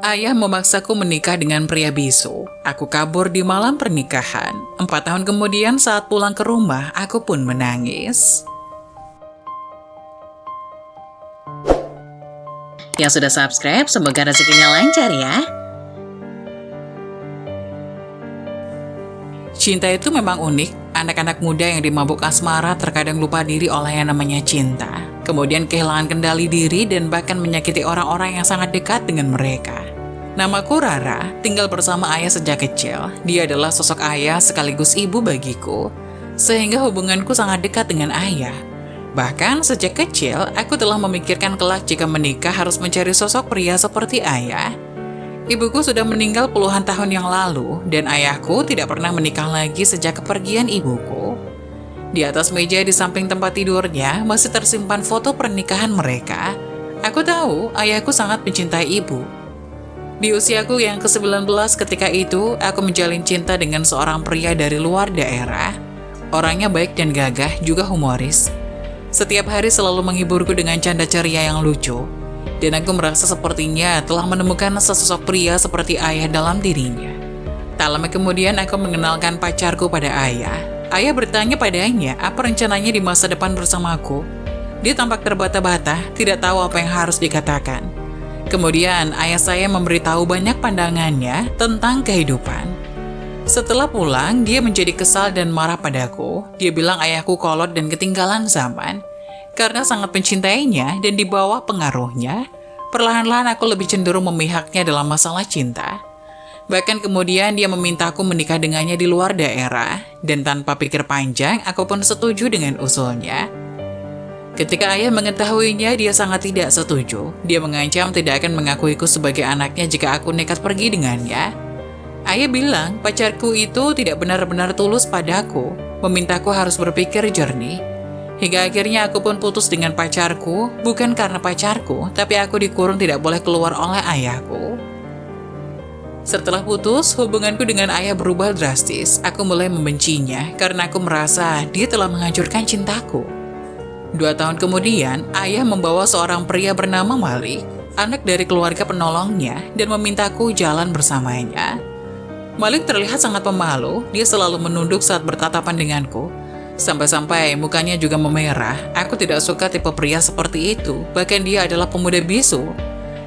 Ayah memaksaku menikah dengan pria bisu. Aku kabur di malam pernikahan. 4 tahun kemudian saat pulang ke rumah, aku pun menangis. Yang sudah subscribe, semoga rezekinya lancar ya. Cinta itu memang unik. Anak-anak muda yang dimabuk asmara terkadang lupa diri oleh yang namanya cinta. Kemudian kehilangan kendali diri dan bahkan menyakiti orang-orang yang sangat dekat dengan mereka. Namaku Rara, tinggal bersama ayah sejak kecil. Dia adalah sosok ayah sekaligus ibu bagiku. Sehingga hubunganku sangat dekat dengan ayah. Bahkan sejak kecil, aku telah memikirkan kelak jika menikah harus mencari sosok pria seperti ayah. Ibuku sudah meninggal puluhan tahun yang lalu, dan ayahku tidak pernah menikah lagi sejak kepergian ibuku. Di atas meja di samping tempat tidurnya masih tersimpan foto pernikahan mereka. Aku tahu ayahku sangat mencintai ibu. Di usiaku yang ke-19 ketika itu, aku menjalin cinta dengan seorang pria dari luar daerah. Orangnya baik dan gagah, juga humoris. Setiap hari selalu menghiburku dengan canda ceria yang lucu. Dan aku merasa sepertinya telah menemukan sesosok pria seperti ayah dalam dirinya. Tak lama kemudian aku mengenalkan pacarku pada ayah. Ayah bertanya padanya apa rencananya di masa depan bersamaku. Dia tampak terbata-bata, tidak tahu apa yang harus dikatakan. Kemudian ayah saya memberitahu banyak pandangannya tentang kehidupan. Setelah pulang, dia menjadi kesal dan marah padaku. Dia bilang ayahku kolot dan ketinggalan zaman. Karena sangat mencintainya dan di bawah pengaruhnya, perlahan-lahan aku lebih cenderung memihaknya dalam masalah cinta. Bahkan kemudian dia memintaku menikah dengannya di luar daerah, dan tanpa pikir panjang, aku pun setuju dengan usulnya. Ketika ayah mengetahuinya, dia sangat tidak setuju. Dia mengancam tidak akan mengakuiku sebagai anaknya jika aku nekat pergi dengannya. Ayah bilang pacarku itu tidak benar-benar tulus padaku, memintaku harus berpikir jernih. Hingga akhirnya aku pun putus dengan pacarku, bukan karena pacarku, tapi aku dikurung tidak boleh keluar oleh ayahku. Setelah putus, hubunganku dengan ayah berubah drastis. Aku mulai membencinya karena aku merasa dia telah menghancurkan cintaku. 2 tahun kemudian, ayah membawa seorang pria bernama Malik, anak dari keluarga penolongnya, dan memintaku jalan bersamanya. Malik terlihat sangat pemalu, dia selalu menunduk saat bertatapan denganku. Sampai-sampai mukanya juga memerah. Aku tidak suka tipe pria seperti itu, bahkan dia adalah pemuda bisu.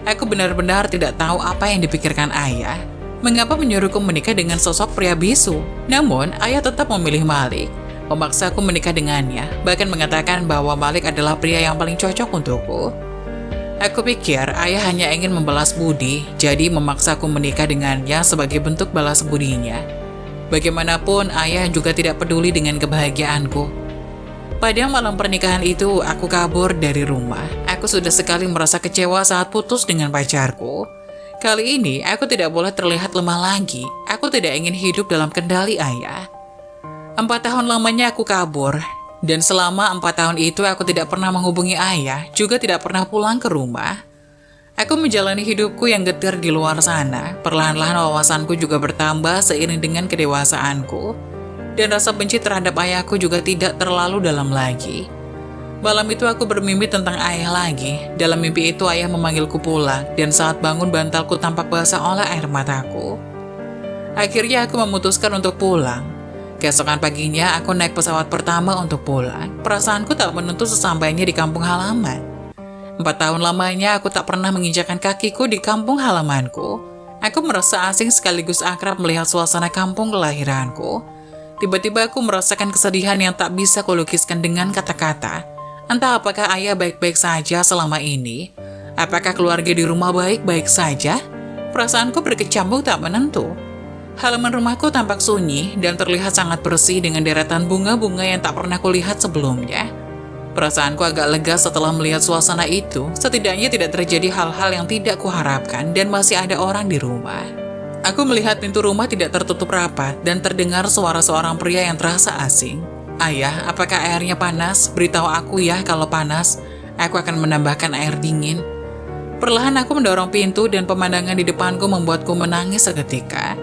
Aku benar-benar tidak tahu apa yang dipikirkan ayah. Mengapa menyuruhku menikah dengan sosok pria bisu? Namun, ayah tetap memilih Malik. Memaksaku menikah dengannya, bahkan mengatakan bahwa Malik adalah pria yang paling cocok untukku. Aku pikir ayah hanya ingin membalas budi, jadi memaksaku menikah dengannya sebagai bentuk balas budinya. Bagaimanapun, ayah juga tidak peduli dengan kebahagiaanku. Pada malam pernikahan itu, aku kabur dari rumah. Aku sudah sekali merasa kecewa saat putus dengan pacarku. Kali ini, aku tidak boleh terlihat lemah lagi. Aku tidak ingin hidup dalam kendali ayah. 4 tahun lamanya aku kabur, dan selama 4 tahun itu aku tidak pernah menghubungi ayah, juga tidak pernah pulang ke rumah. Aku menjalani hidupku yang getir di luar sana. Perlahan-lahan wawasanku juga bertambah seiring dengan kedewasaanku, dan rasa benci terhadap ayahku juga tidak terlalu dalam lagi. Malam itu aku bermimpi tentang ayah lagi. Dalam mimpi itu ayah memanggilku pulang, dan saat bangun bantalku tampak basah oleh air mataku. Akhirnya aku memutuskan untuk pulang. Keesokan paginya, aku naik pesawat pertama untuk pulang. Perasaanku tak menentu sesampainya di kampung halaman. 4 tahun lamanya, aku tak pernah menginjakkan kakiku di kampung halamanku. Aku merasa asing sekaligus akrab melihat suasana kampung kelahiranku. Tiba-tiba aku merasakan kesedihan yang tak bisa kulukiskan dengan kata-kata. Entah apakah ayah baik-baik saja selama ini? Apakah keluarga di rumah baik-baik saja? Perasaanku berkecambuk tak menentu. Halaman rumahku tampak sunyi dan terlihat sangat bersih dengan deretan bunga-bunga yang tak pernah kulihat sebelumnya. Perasaanku agak lega setelah melihat suasana itu, setidaknya tidak terjadi hal-hal yang tidak kuharapkan dan masih ada orang di rumah. Aku melihat pintu rumah tidak tertutup rapat dan terdengar suara seorang pria yang terasa asing. Ayah, apakah airnya panas? Beritahu aku ya kalau panas. Aku akan menambahkan air dingin. Perlahan aku mendorong pintu dan pemandangan di depanku membuatku menangis seketika.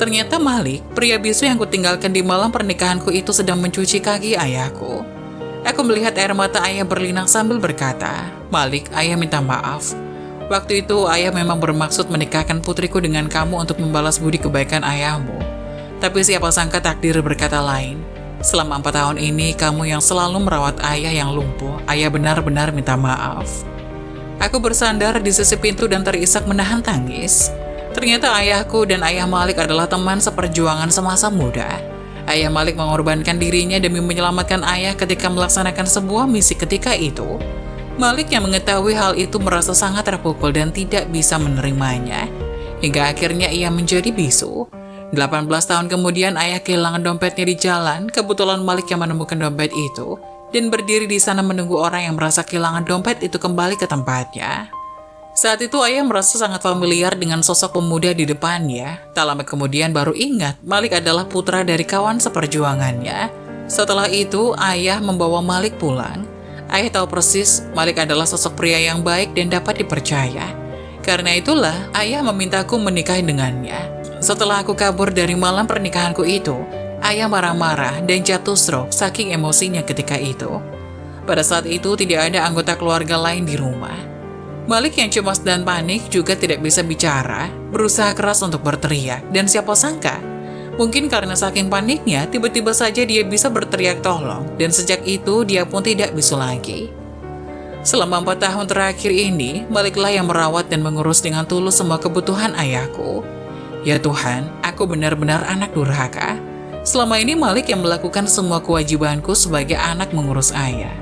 Ternyata Malik, pria bisu yang kutinggalkan di malam pernikahanku itu sedang mencuci kaki ayahku. Aku melihat air mata ayah berlinang sambil berkata, "Malik, ayah minta maaf. Waktu itu ayah memang bermaksud menikahkan putriku dengan kamu untuk membalas budi kebaikan ayahmu. Tapi siapa sangka takdir berkata lain. Selama 4 tahun ini kamu yang selalu merawat ayah yang lumpuh. Ayah benar-benar minta maaf. Aku bersandar di sisi pintu dan terisak menahan tangis. Ternyata ayahku dan ayah Malik adalah teman seperjuangan semasa muda. Ayah Malik mengorbankan dirinya demi menyelamatkan ayah ketika melaksanakan sebuah misi ketika itu. Malik yang mengetahui hal itu merasa sangat terpukul dan tidak bisa menerimanya. Hingga akhirnya ia menjadi bisu. 18 tahun kemudian ayah kehilangan dompetnya di jalan. Kebetulan Malik yang menemukan dompet itu dan berdiri di sana menunggu orang yang merasa kehilangan dompet itu kembali ke tempatnya. Saat itu ayah merasa sangat familiar dengan sosok pemuda di depannya. Tak lama kemudian baru ingat Malik adalah putra dari kawan seperjuangannya. Setelah itu ayah membawa Malik pulang. Ayah tahu persis Malik adalah sosok pria yang baik dan dapat dipercaya. Karena itulah ayah memintaku menikahi dengannya. Setelah aku kabur dari malam pernikahanku itu, ayah marah-marah dan jatuh stroke saking emosinya ketika itu. Pada saat itu tidak ada anggota keluarga lain di rumah. Malik yang cemas dan panik juga tidak bisa bicara, berusaha keras untuk berteriak, dan siapa sangka, mungkin karena saking paniknya, tiba-tiba saja dia bisa berteriak tolong, dan sejak itu dia pun tidak bisu lagi. Selama 4 tahun terakhir ini, Maliklah yang merawat dan mengurus dengan tulus semua kebutuhan ayahku. Ya Tuhan, aku benar-benar anak durhaka. Selama ini Malik yang melakukan semua kewajibanku sebagai anak mengurus ayah.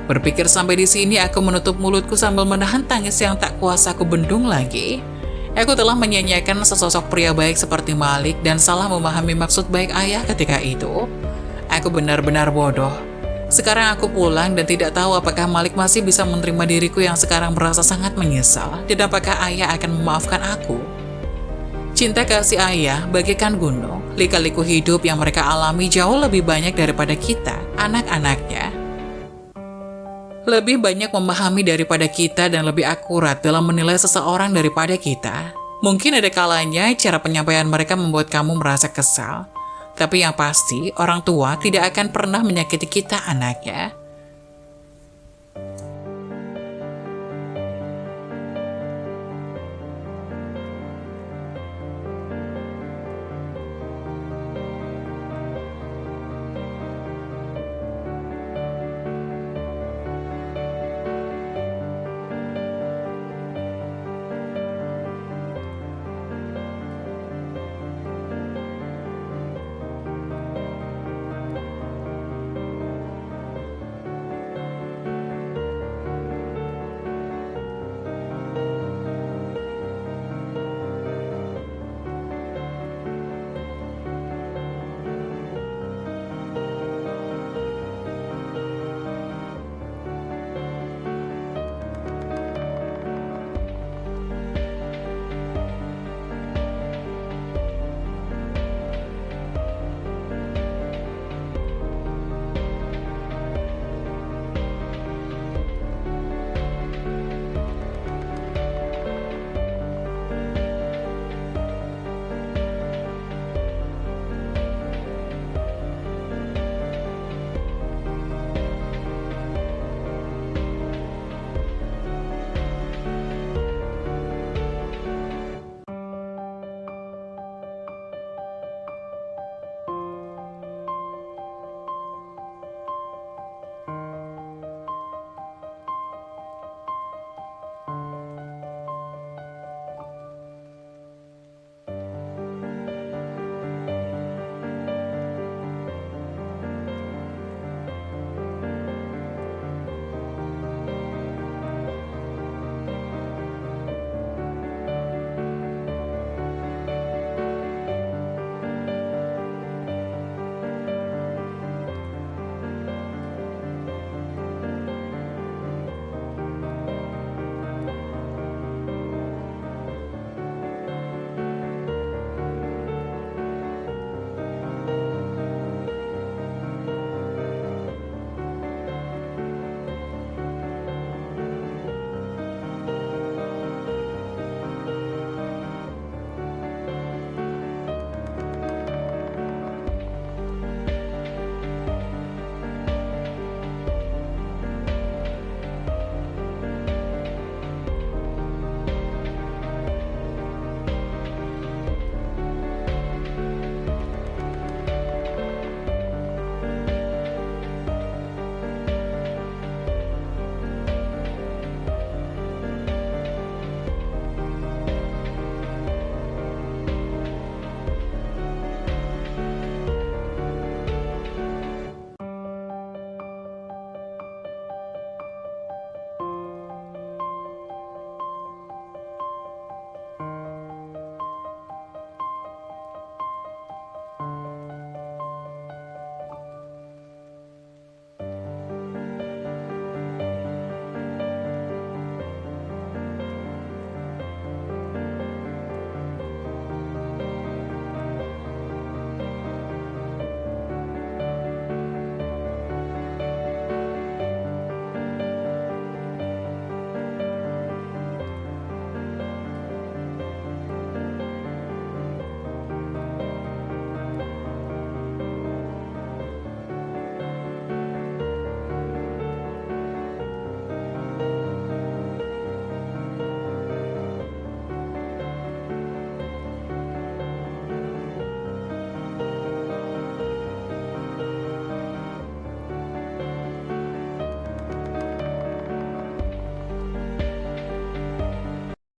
Berpikir sampai di sini, aku menutup mulutku sambil menahan tangis yang tak kuasa aku bendung lagi. Aku telah menyanyiakan sesosok pria baik seperti Malik dan salah memahami maksud baik ayah ketika itu. Aku benar-benar bodoh. Sekarang aku pulang dan tidak tahu apakah Malik masih bisa menerima diriku yang sekarang merasa sangat menyesal, dan apakah ayah akan memaafkan aku. Cinta kasih ayah bagaikan gunung, lika-liku hidup yang mereka alami jauh lebih banyak daripada kita, anak-anaknya. Lebih banyak memahami daripada kita dan lebih akurat dalam menilai seseorang daripada kita. Mungkin ada kalanya cara penyampaian mereka membuat kamu merasa kesal. Tapi yang pasti, orang tua tidak akan pernah menyakiti kita anaknya.